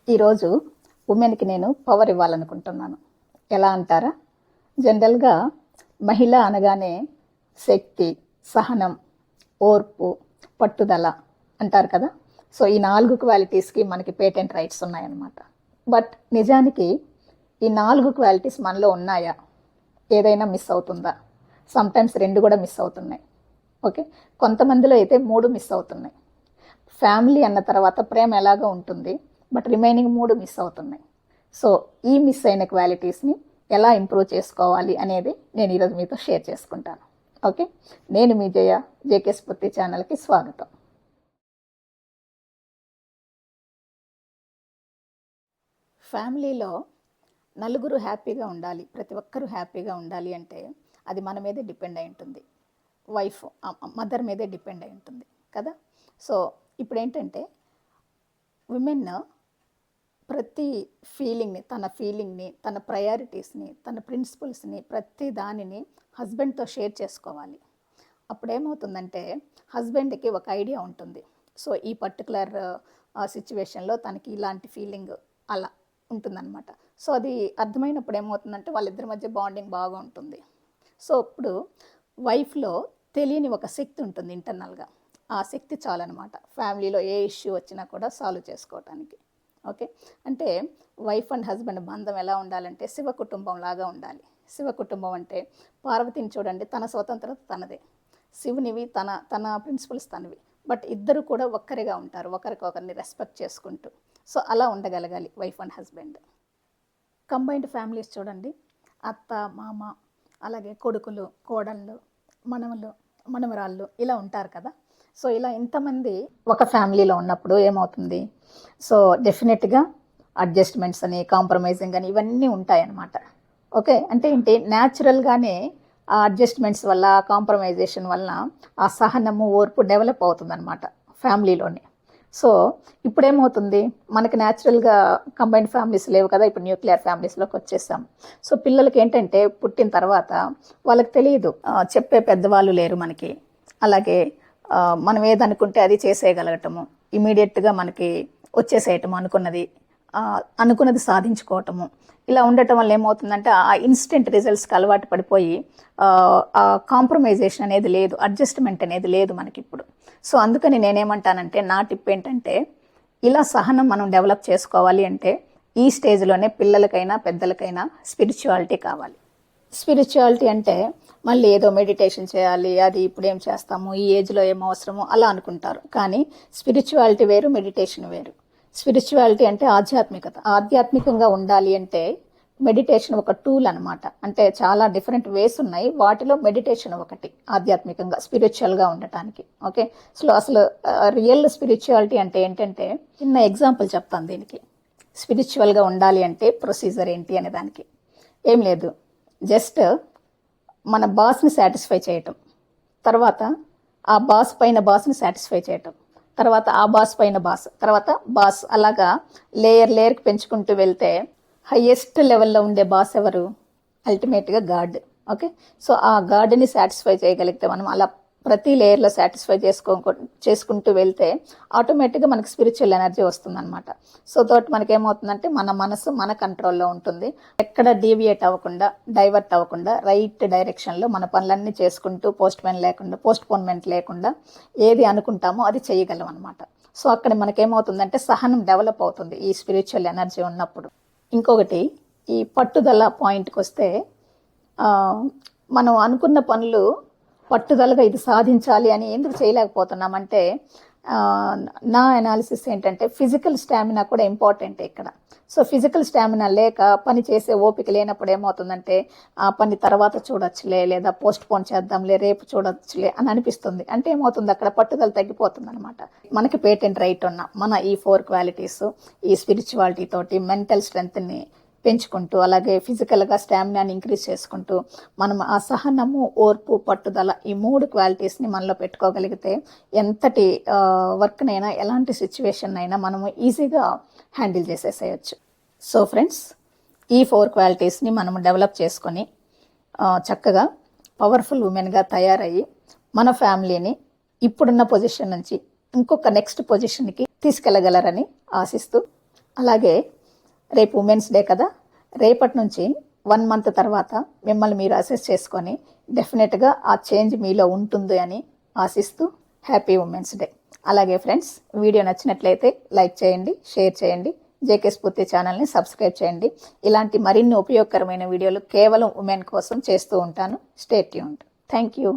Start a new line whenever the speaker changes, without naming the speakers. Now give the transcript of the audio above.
ఈరోజు ఉమెన్కి నేను పవర్ ఇవ్వాలనుకుంటున్నాను. ఎలా అంటారా? జనరల్గా మహిళ అనగానే శక్తి, సహనం, ఓర్పు, పట్టుదల అంటారు కదా. సో ఈ 4 క్వాలిటీస్కి మనకి పేటెంట్ రైట్స్ ఉన్నాయన్నమాట. బట్ నిజానికి ఈ 4 క్వాలిటీస్ మనలో ఉన్నాయా? ఏదైనా మిస్ అవుతుందా? సమ్టైమ్స్ 2 కూడా మిస్ అవుతున్నాయి. ఓకే, కొంతమందిలో అయితే 3 మిస్ అవుతున్నాయి. ఫ్యామిలీ అన్న తర్వాత ప్రేమ ఎలాగో ఉంటుంది, బట్ రిమైనింగ్ 3 మిస్ అవుతున్నాయి. సో ఈ మిస్ అయిన క్వాలిటీస్ని ఎలా ఇంప్రూవ్ చేసుకోవాలి అనేది నేను ఈరోజు మీతో షేర్ చేసుకుంటాను. ఓకే, నేను మీ జయ, జేకే స్ఫూర్తి ఛానల్కి స్వాగతం. ఫ్యామిలీలో నలుగురు హ్యాపీగా ఉండాలి, ప్రతి ఒక్కరూ హ్యాపీగా ఉండాలి అంటే అది మన మీదే డిపెండ్ అయి ఉంటుంది. వైఫ్, మదర్ మీదే డిపెండ్ అయి ఉంటుంది కదా. సో ఇప్పుడు ఏంటంటే విమెన్ ప్రతి ఫీలింగ్ని, తన ప్రయారిటీస్ని, తన ప్రిన్సిపల్స్ని, ప్రతి దానిని హస్బెండ్తో షేర్ చేసుకోవాలి. అప్పుడేమవుతుందంటే హస్బెండ్కి ఒక ఐడియా ఉంటుంది. సో ఈ పర్టికులర్ సిచ్యువేషన్లో తనకి ఇలాంటి ఫీలింగ్ అలా ఉంటుందన్నమాట. సో అది అర్థమైనప్పుడు ఏమవుతుందంటే వాళ్ళిద్దరి మధ్య బాండింగ్ బాగా ఉంటుంది. సో ఇప్పుడు వైఫ్లో తెలియని ఒక శక్తి ఉంటుంది ఇంటర్నల్గా. ఆ శక్తి చాలన్నమాట ఫ్యామిలీలో ఏ ఇష్యూ వచ్చినా కూడా సాల్వ్ చేసుకోవటానికి. ఓకే, అంటే వైఫ్ అండ్ హస్బెండ్ బంధం ఎలా ఉండాలంటే శివ కుటుంబం లాగా ఉండాలి. శివ కుటుంబం అంటే పార్వతిని చూడండి, తన స్వతంత్రత తనదే, శివునివి తన తన ప్రిన్సిపల్స్ తనవి, బట్ ఇద్దరు కూడా ఒక్కరిగా ఉంటారు, ఒకరికొకరిని రెస్పెక్ట్ చేసుకుంటూ. సో అలా ఉండగలగాలి wife and husband. Combined families చూడండి, అత్త, మామ, అలాగే కొడుకులు, కోడళ్ళు, మనవలు, మనవరాళ్ళు ఇలా ఉంటారు కదా. సో ఇలా ఇంతమంది ఒక ఫ్యామిలీలో ఉన్నప్పుడు ఏమవుతుంది? సో డెఫినెట్గా అడ్జస్ట్మెంట్స్ అని, కాంప్రమైజింగ్ అని ఇవన్నీ ఉంటాయన్నమాట. ఓకే, అంటే ఏంటి, న్యాచురల్గానే ఆ అడ్జస్ట్మెంట్స్ వల్ల, కాంప్రమైజేషన్ వల్ల ఆ సహనము, ఓర్పు డెవలప్ అవుతుందన్నమాట ఫ్యామిలీలోనే. సో ఇప్పుడేమవుతుంది, మనకి న్యాచురల్గా కంబైన్డ్ ఫ్యామిలీస్ లేవు కదా, ఇప్పుడు న్యూక్లియర్ ఫ్యామిలీస్లోకి వచ్చేసాం. సో పిల్లలకి ఏంటంటే పుట్టిన తర్వాత వాళ్ళకి తెలియదు, చెప్పే పెద్దవాళ్ళు లేరు మనకి. అలాగే మనం ఏదనుకుంటే అది చేసేయగలగటము, ఇమీడియట్గా మనకి వచ్చేసేయటము, అనుకున్నది సాధించుకోవటము, ఇలా ఉండటం వల్ల ఏమవుతుందంటే ఆ ఇన్స్టెంట్ రిజల్ట్స్కి అలవాటు పడిపోయి ఆ కాంప్రమైజేషన్ అనేది లేదు, అడ్జస్ట్మెంట్ అనేది లేదు మనకి ఇప్పుడు. సో అందుకని నేనేమంటానంటే, నా టిప్ ఏంటంటే, ఇలా సహనం మనం డెవలప్ చేసుకోవాలి అంటే ఈ స్టేజ్లోనే పిల్లలకైనా పెద్దలకైనా స్పిరిచువాలిటీ కావాలి. స్పిరిచువాలిటీ అంటే మళ్ళీ ఏదో మెడిటేషన్ చేయాలి, అది ఇప్పుడు ఏం చేస్తాము, ఈ ఏజ్లో ఏం అవసరమో అలా అనుకుంటారు. కానీ స్పిరిచువాలిటీ వేరు, మెడిటేషన్ వేరు. స్పిరిచువాలిటీ అంటే ఆధ్యాత్మికంగా ఉండాలి అంటే మెడిటేషన్ ఒక టూల్ అనమాట. అంటే చాలా డిఫరెంట్ వేస్ ఉన్నాయి, వాటిలో మెడిటేషన్ ఒకటి ఆధ్యాత్మికంగా, స్పిరిచువల్గా ఉండటానికి. ఓకే, సో అసలు రియల్ స్పిరిచువాలిటీ అంటే ఏంటంటే, చిన్న ఎగ్జాంపుల్ చెప్తాను దీనికి. స్పిరిచువల్గా ఉండాలి అంటే ప్రొసీజర్ ఏంటి అనే దానికి ఏం లేదు, జస్ట్ మన బాస్ని సాటిస్ఫై చేయటం, తర్వాత ఆ బాస్ పైన బాస్ని సాటిస్ఫై చేయటం, తర్వాత ఆ బాస్ పైన బాస్, తర్వాత బాస్, అలాగా లేయర్కి పెంచుకుంటూ వెళ్తే హయ్యెస్ట్ లెవెల్లో ఉండే బాస్ ఎవరు? అల్టిమేట్గా గాడ్. ఓకే, సో ఆ గాడ్ని సాటిస్ఫై చేయగలిగితే మనం అలా ప్రతి లేయర్లో సాటిస్ఫై చేసుకుంటూ వెళ్తే ఆటోమేటిక్గా మనకి స్పిరిచువల్ ఎనర్జీ వస్తుందన్నమాట. సో తోటి మనకేమవుతుందంటే మన మనసు మన కంట్రోల్లో ఉంటుంది, ఎక్కడ డీవియేట్ అవ్వకుండా, డైవర్ట్ అవ్వకుండా రైట్ డైరెక్షన్లో మన పనులన్నీ చేసుకుంటూ పోస్ట్పోన్మెంట్ లేకుండా ఏది అనుకుంటామో అది చేయగలం అనమాట. సో అక్కడ మనకేమవుతుందంటే సహనం డెవలప్ అవుతుంది ఈ స్పిరిచువల్ ఎనర్జీ ఉన్నప్పుడు. ఇంకొకటి, ఈ పట్టుదల పాయింట్కి వస్తే, మనం అనుకున్న పనులు పట్టుదలగా ఇది సాధించాలి అని ఎందుకు చేయలేకపోతున్నామంటే, నా అనాలిసిస్ ఏంటంటే ఫిజికల్ స్టామినా కూడా ఇంపార్టెంట్ ఇక్కడ. సో ఫిజికల్ స్టామినా లేక, పని చేసే ఓపిక లేనప్పుడు ఏమవుతుందంటే ఆ పని తర్వాత చూడొచ్చులే, లేదా పోస్ట్పోన్ చేద్దాంలే, రేపు చూడొచ్చులే అని అనిపిస్తుంది. అంటే ఏమవుతుంది, అక్కడ పట్టుదల తగ్గిపోతుంది అనమాట. మనకి పేటెంట్ రైట్ ఉన్న మన ఈ 4 క్వాలిటీస్, ఈ స్పిరిచువాలిటీ తోటి మెంటల్ స్ట్రెంగ్త్ని పెంచుకుంటూ, అలాగే ఫిజికల్గా స్టామినాని ఇంక్రీజ్ చేసుకుంటూ, మనం ఆ సహనము, ఓర్పు, పట్టుదల ఈ 3 క్వాలిటీస్ని మనలో పెట్టుకోగలిగితే ఎంతటి వర్క్నైనా, ఎలాంటి సిచ్యువేషన్ అయినా మనము ఈజీగా హ్యాండిల్ చేసేసేయచ్చు. సో ఫ్రెండ్స్, ఈ 4 క్వాలిటీస్ని మనము డెవలప్ చేసుకొని చక్కగా పవర్ఫుల్ ఉమెన్గా తయారయ్యి మన ఫ్యామిలీని ఇప్పుడున్న పొజిషన్ నుంచి ఇంకొక నెక్స్ట్ పొజిషన్కి తీసుకెళ్ళగలరని ఆశిస్తూ అలాగే రేపు ఉమెన్స్ డే కదా, రేపటి నుంచి 1 మంత్ తర్వాత మిమ్మల్ని మీరు అసెస్ చేసుకొని డెఫినెట్గా ఆ చేంజ్ మీలో ఉంటుంది అని ఆశిస్తూ హ్యాపీ ఉమెన్స్ డే. అలాగే ఫ్రెండ్స్, వీడియో నచ్చినట్లయితే లైక్ చేయండి, షేర్ చేయండి, జేకే స్ఫూర్తి ఛానల్ని సబ్స్క్రైబ్ చేయండి. ఇలాంటి మరిన్ని ఉపయోగకరమైన వీడియోలు కేవలం ఉమెన్ కోసం చేస్తూ ఉంటాను. Stay tuned. Thank you.